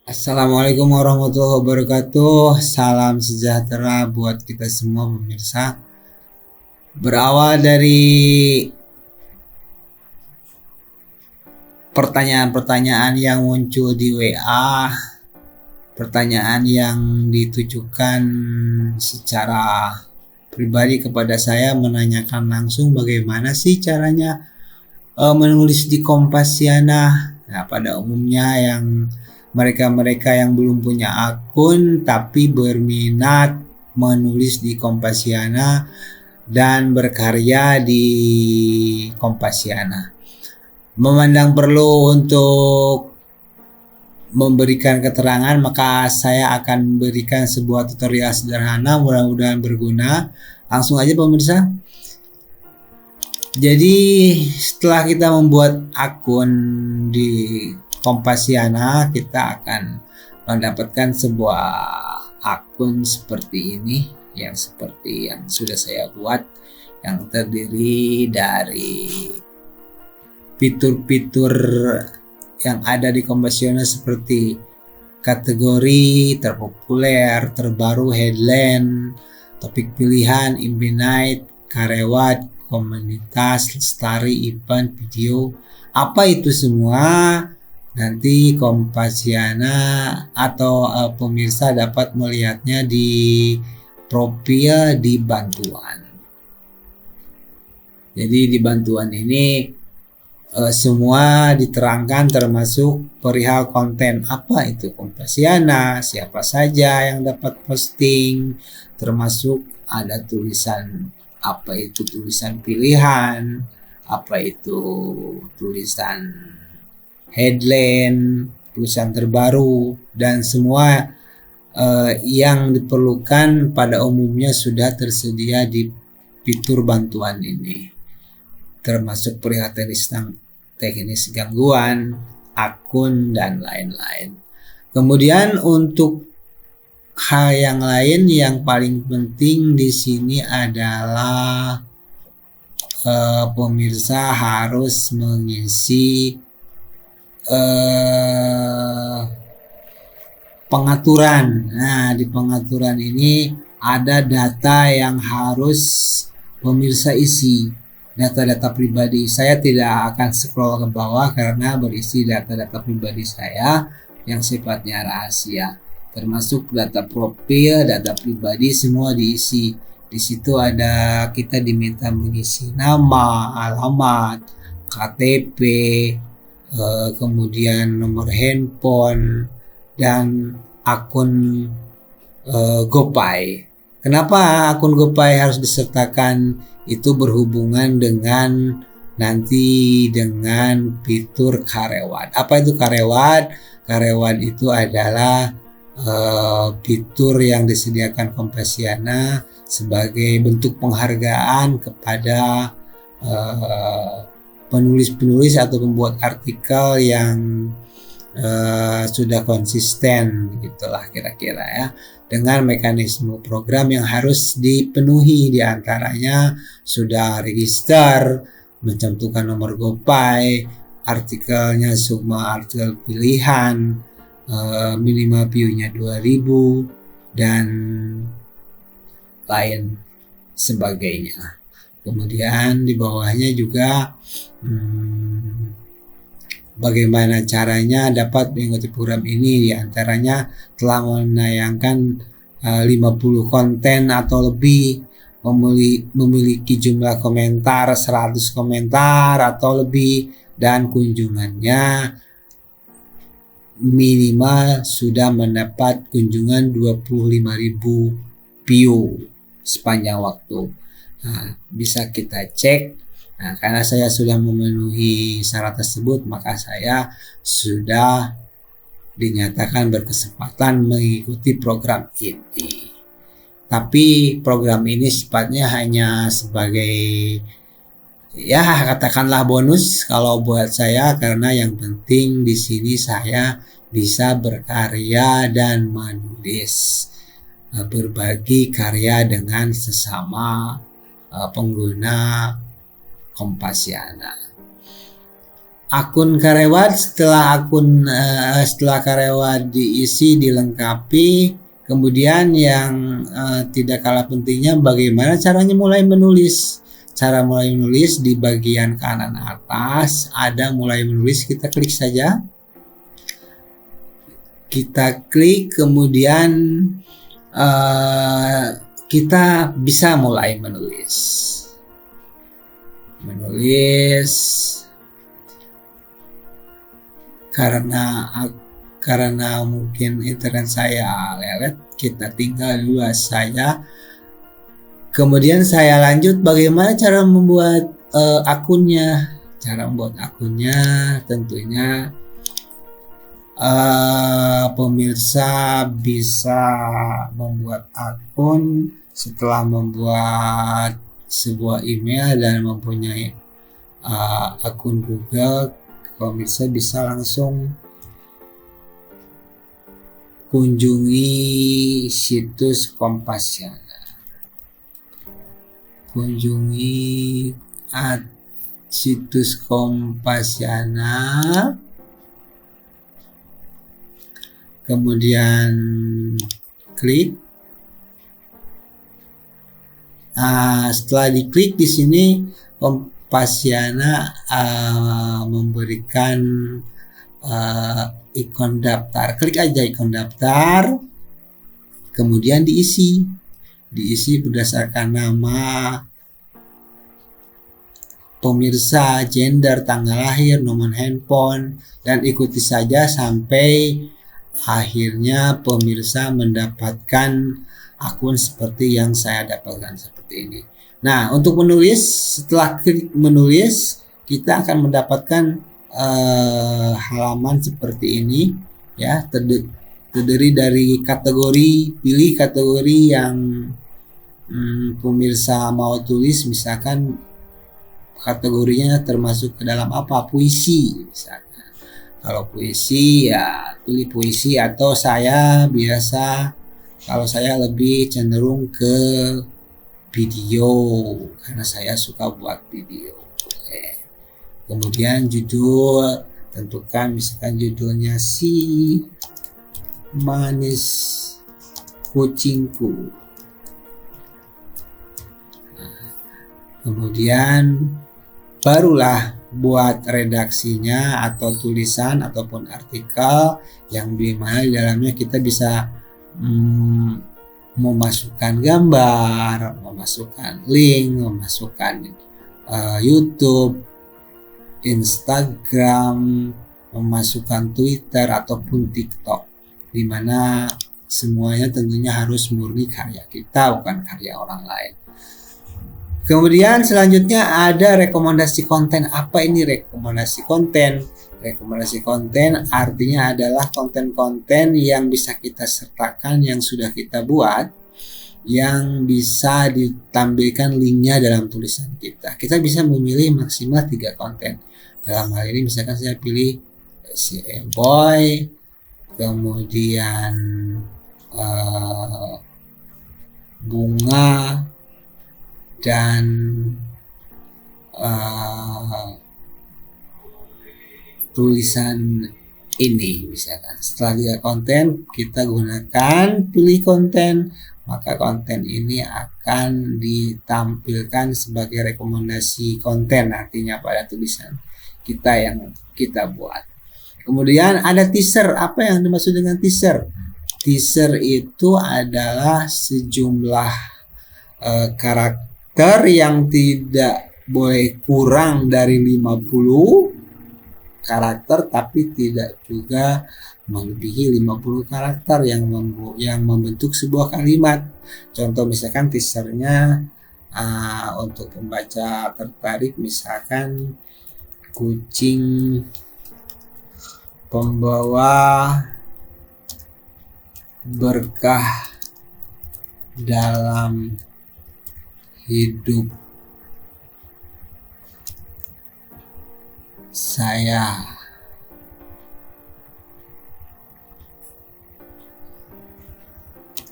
Assalamualaikum warahmatullahi wabarakatuh. Salam sejahtera buat kita semua pemirsa. Berawal dari pertanyaan-pertanyaan yang muncul di WA, pertanyaan yang ditujukan secara pribadi kepada saya menanyakan langsung bagaimana sih caranya menulis di Kompasiana. Nah, pada umumnya yang mereka-mereka yang belum punya akun tapi berminat menulis di Kompasiana dan berkarya di Kompasiana, memandang perlu untuk memberikan keterangan, maka saya akan memberikan sebuah tutorial sederhana, mudah-mudahan berguna. Langsung aja pemirsa. Jadi setelah kita membuat akun di Kompasiana, kita akan mendapatkan sebuah akun seperti ini, yang seperti yang sudah saya buat, yang terdiri dari fitur-fitur yang ada di Kompasiana seperti kategori, terpopuler, terbaru, headline, topik pilihan, Infinite, karewat, komunitas, lestari, event, video. Apa itu semua? Nanti Kompasiana atau pemirsa dapat melihatnya di profil di bantuan. Jadi di bantuan ini semua diterangkan, termasuk perihal konten. Apa itu Kompasiana, siapa saja yang dapat posting, termasuk ada tulisan apa itu tulisan pilihan, apa itu tulisan headline, tulisan terbaru, dan semua yang diperlukan pada umumnya sudah tersedia di fitur bantuan ini, termasuk perihal teknis gangguan, akun, dan lain-lain. Kemudian untuk hal yang lain yang paling penting di sini adalah pemirsa harus mengisi pengaturan. Nah, di pengaturan ini ada data yang harus pemirsa isi, data-data pribadi. Saya tidak akan scroll ke bawah karena berisi data-data pribadi saya yang sifatnya rahasia, termasuk data profil, data pribadi, semua diisi. Di situ ada, kita diminta mengisi nama, alamat, KTP, kemudian nomor handphone, dan akun GoPay. Kenapa akun GoPay harus disertakan? Itu berhubungan dengan nanti dengan fitur karewat. Apa itu karewat? Karewat itu adalah fitur yang disediakan Kompasiana sebagai bentuk penghargaan kepada penulis-penulis atau pembuat artikel yang sudah konsisten, gitulah kira-kira ya, dengan mekanisme program yang harus dipenuhi, diantaranya sudah register, mencantumkan nomor GoPay, artikelnya semua artikel pilihan, minimal view-nya 2000 dan lain sebagainya. Kemudian di bawahnya juga bagaimana caranya dapat mengikuti program ini, diantaranya telah menayangkan 50 konten atau lebih, memiliki jumlah komentar 100 komentar atau lebih, dan kunjungannya minimal sudah mendapat kunjungan 25.000 view sepanjang waktu. Nah, bisa kita cek. Nah, karena saya sudah memenuhi syarat tersebut, maka saya sudah dinyatakan berkesempatan mengikuti program ini. Tapi program ini sifatnya hanya sebagai, ya katakanlah bonus kalau buat saya, karena yang penting di sini saya bisa berkarya dan menulis, berbagi karya dengan sesama pengguna Kompasiana. akun karyawan, setelah karyawan diisi dilengkapi, kemudian yang tidak kalah pentingnya bagaimana caranya mulai menulis. Cara mulai menulis di bagian kanan atas ada mulai menulis, kita klik saja. Kita klik, kemudian kita bisa mulai menulis. Karena mungkin internet saya lelet, kita tinggal dulu saja. Kemudian saya lanjut bagaimana cara membuat akunnya. Cara membuat akunnya tentunya pemirsa bisa membuat akun setelah membuat sebuah email dan mempunyai akun Google. Pemirsa bisa langsung kunjungi situs Kompasiana. Situs Kompasiana, kemudian klik. Setelah diklik di sini Kompasiana memberikan ikon daftar. Klik aja ikon daftar, kemudian diisi berdasarkan nama pemirsa, gender, tanggal lahir, nomor handphone, dan ikuti saja sampai akhirnya pemirsa mendapatkan akun seperti yang saya dapatkan seperti ini. Nah, untuk menulis, setelah klik menulis, kita akan mendapatkan halaman seperti ini ya, terdiri dari kategori. Pilih kategori yang pemirsa mau tulis, misalkan kategorinya termasuk ke dalam apa, puisi misalnya. Kalau puisi ya pilih puisi, atau kalau saya lebih cenderung ke video karena saya suka buat video. Oke. Kemudian judul, tentukan misalkan judulnya Si Manis Kucingku. Kemudian barulah buat redaksinya atau tulisan ataupun artikel yang dimana di dalamnya kita bisa memasukkan gambar, memasukkan link, memasukkan YouTube, Instagram, memasukkan Twitter ataupun TikTok, dimana semuanya tentunya harus murni karya kita, bukan karya orang lain. Kemudian selanjutnya ada rekomendasi konten. Apa ini rekomendasi konten? Rekomendasi konten artinya adalah konten-konten yang bisa kita sertakan, yang sudah kita buat, yang bisa ditampilkan linknya dalam tulisan kita. Kita bisa memilih maksimal 3 konten. Dalam hal ini misalkan saya pilih si boy, kemudian bunga, dan tulisan ini misalkan. Setelah 3 konten kita gunakan, pilih konten, maka konten ini akan ditampilkan sebagai rekomendasi konten artinya pada tulisan kita yang kita buat. Kemudian ada teaser. Apa yang dimaksud dengan teaser? Teaser itu adalah sejumlah karakter yang tidak boleh kurang dari 50 karakter, tapi tidak juga melebihi 50 karakter yang membentuk sebuah kalimat. Contoh misalkan teasernya untuk pembaca tertarik, misalkan kucing pembawa berkah dalam hidup saya.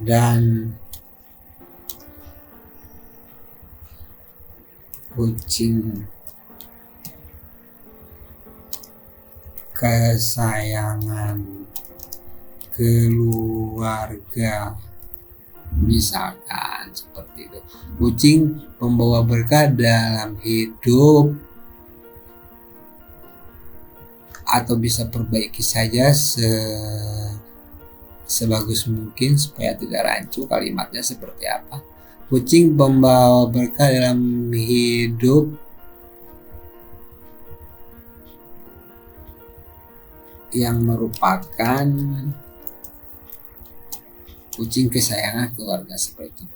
Dan kucing kesayangan keluarga, misalkan seperti itu. Kucing membawa berkah dalam hidup, atau bisa perbaiki saja sebagus mungkin supaya tidak rancu. Kalimatnya seperti apa? Kucing membawa berkah dalam hidup yang merupakan kucing kesayangan keluarga, seperti itu.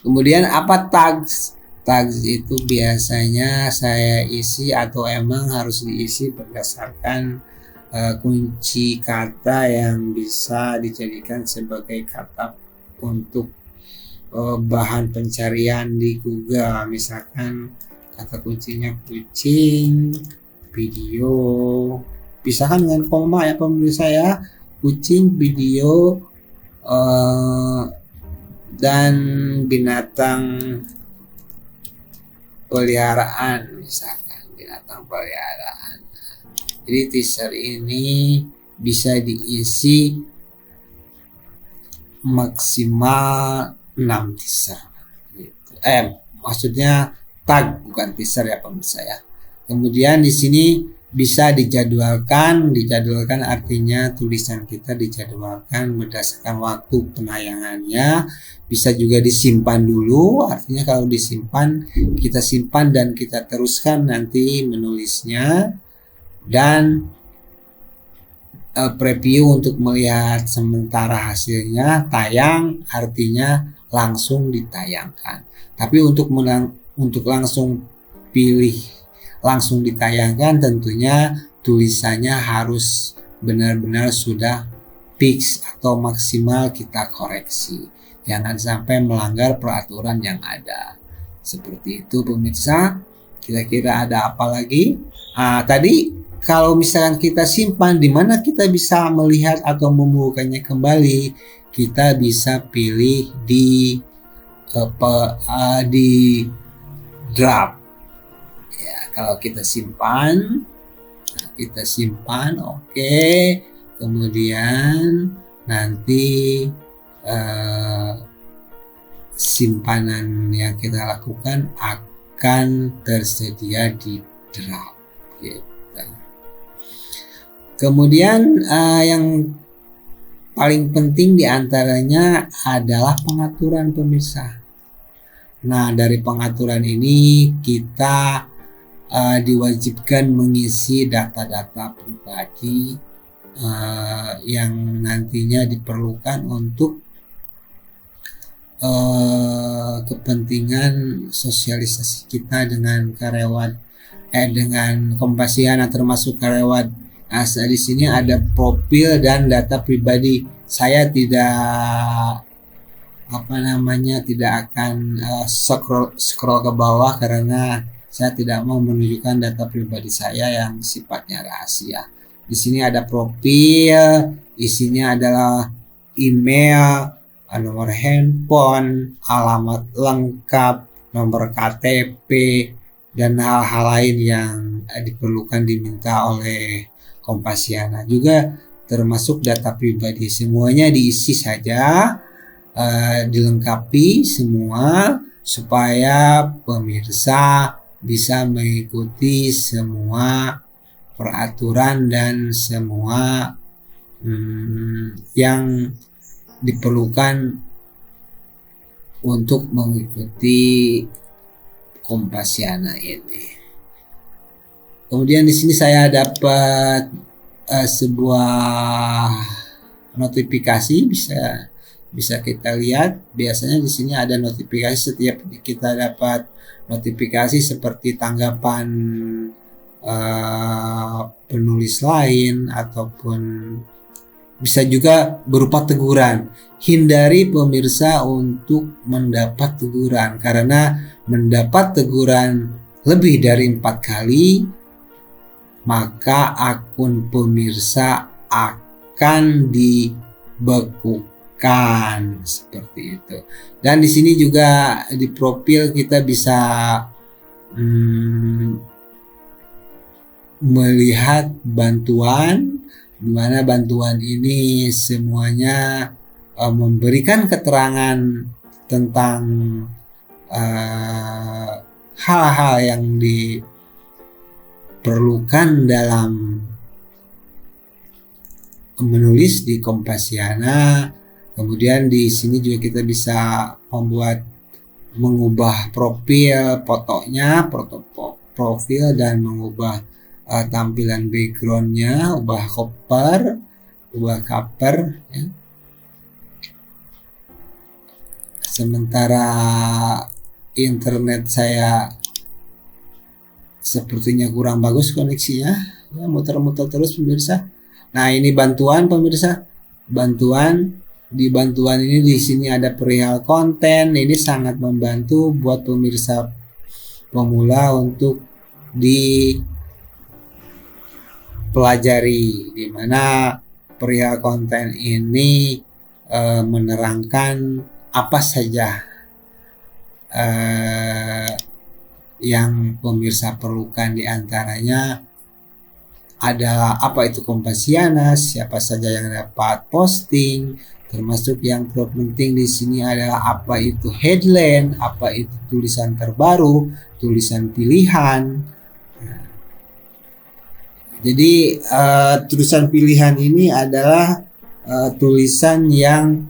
Kemudian apa tags? Tags itu biasanya saya isi atau emang harus diisi berdasarkan kunci kata yang bisa dijadikan sebagai kata untuk bahan pencarian di Google. Misalkan kata kuncinya kucing, video, pisahkan dengan koma ya pemirsa ya, kucing, video, dan binatang peliharaan, misalkan binatang peliharaan. Jadi teaser ini bisa diisi maksimal 6 teaser gitu. Maksudnya tag, bukan teaser ya pemirsa ya. Kemudian di sini bisa dijadwalkan artinya tulisan kita dijadwalkan berdasarkan waktu penayangannya. Bisa juga disimpan dulu, artinya kalau disimpan, kita simpan dan kita teruskan nanti menulisnya. Dan preview untuk melihat sementara hasilnya, tayang artinya langsung ditayangkan. Tapi untuk langsung pilih langsung ditayangkan, tentunya tulisannya harus benar-benar sudah fix atau maksimal kita koreksi. Jangan sampai melanggar peraturan yang ada. Seperti itu pemirsa. Kira-kira ada apa lagi? Tadi kalau misalkan kita simpan, di mana kita bisa melihat atau membukanya kembali? Kita bisa pilih di draft. Kalau kita simpan, oke. Kemudian nanti simpanan yang kita lakukan akan tersedia di draft gitu. Kemudian yang paling penting diantaranya adalah pengaturan pemirsa. Nah, dari pengaturan ini kita diwajibkan mengisi data-data pribadi yang nantinya diperlukan untuk kepentingan sosialisasi kita dengan karyawan dengan Kompasiana termasuk karyawan. Nah, di sini ada profil dan data pribadi. Saya tidak tidak akan scroll ke bawah karena saya tidak mau menunjukkan data pribadi saya yang sifatnya rahasia. Di sini ada profil, isinya adalah email, nomor handphone, alamat lengkap, nomor KTP, dan hal-hal lain yang diperlukan diminta oleh Kompasiana. Juga termasuk data pribadi. Semuanya diisi saja, dilengkapi semua supaya pemirsa bisa mengikuti semua peraturan dan semua yang diperlukan untuk mengikuti Kompasiana ini. Kemudian di sini saya dapat sebuah notifikasi, bisa kita lihat. Biasanya di sini ada notifikasi setiap kita dapat notifikasi seperti tanggapan penulis lain ataupun bisa juga berupa teguran. Hindari pemirsa untuk mendapat teguran, karena mendapat teguran lebih dari 4 kali maka akun pemirsa akan dibekukan, seperti itu. Dan di sini juga di profil kita bisa melihat bantuan, di mana bantuan ini semuanya memberikan keterangan tentang hal-hal yang diperlukan dalam menulis di Kompasiana. Kemudian di sini juga kita bisa mengubah profil fotonya, profil, dan mengubah tampilan backgroundnya, ubah cover ya. Sementara internet saya sepertinya kurang bagus koneksinya, ya, muter-muter terus pemirsa. Nah, ini bantuan pemirsa, di bantuan ini di sini ada perihal konten. Ini sangat membantu buat pemirsa pemula untuk dipelajari, di mana perihal konten ini menerangkan apa saja yang pemirsa perlukan. Diantaranya adalah apa itu Kompasiana, siapa saja yang dapat posting, termasuk yang terpenting di sini adalah apa itu headline, apa itu tulisan terbaru, tulisan pilihan. Jadi tulisan pilihan ini adalah tulisan yang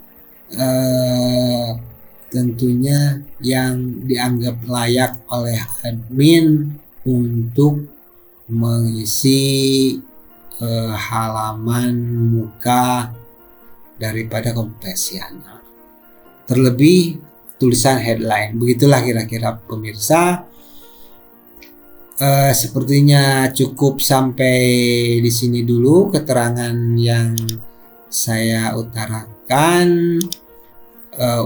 tentunya yang dianggap layak oleh admin untuk mengisi halaman muka daripada Kompasiana. Terlebih tulisan headline. Begitulah kira-kira pemirsa. Sepertinya cukup sampai di sini dulu keterangan yang saya utarakan.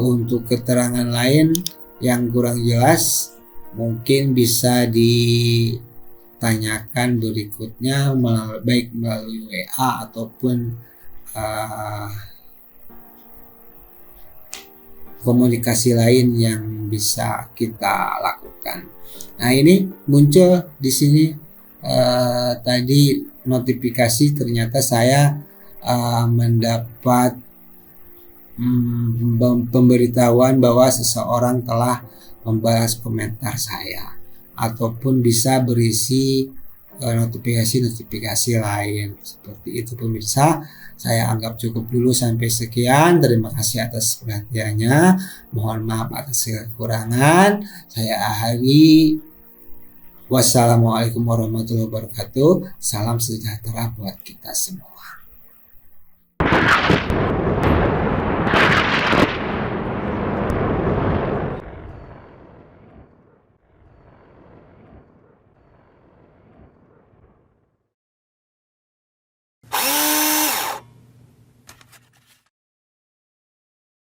Untuk keterangan lain yang kurang jelas mungkin bisa ditanyakan berikutnya, baik melalui WA ataupun komunikasi lain yang bisa kita lakukan. Nah, ini muncul di sini tadi notifikasi, ternyata saya mendapat pemberitahuan bahwa seseorang telah membalas komentar saya, ataupun bisa berisi notifikasi lain seperti itu pemirsa. Saya anggap cukup dulu sampai sekian. Terima kasih atas perhatiannya, mohon maaf atas kekurangan. Saya akhiri. Wassalamualaikum warahmatullahi wabarakatuh. Salam sejahtera buat kita semua.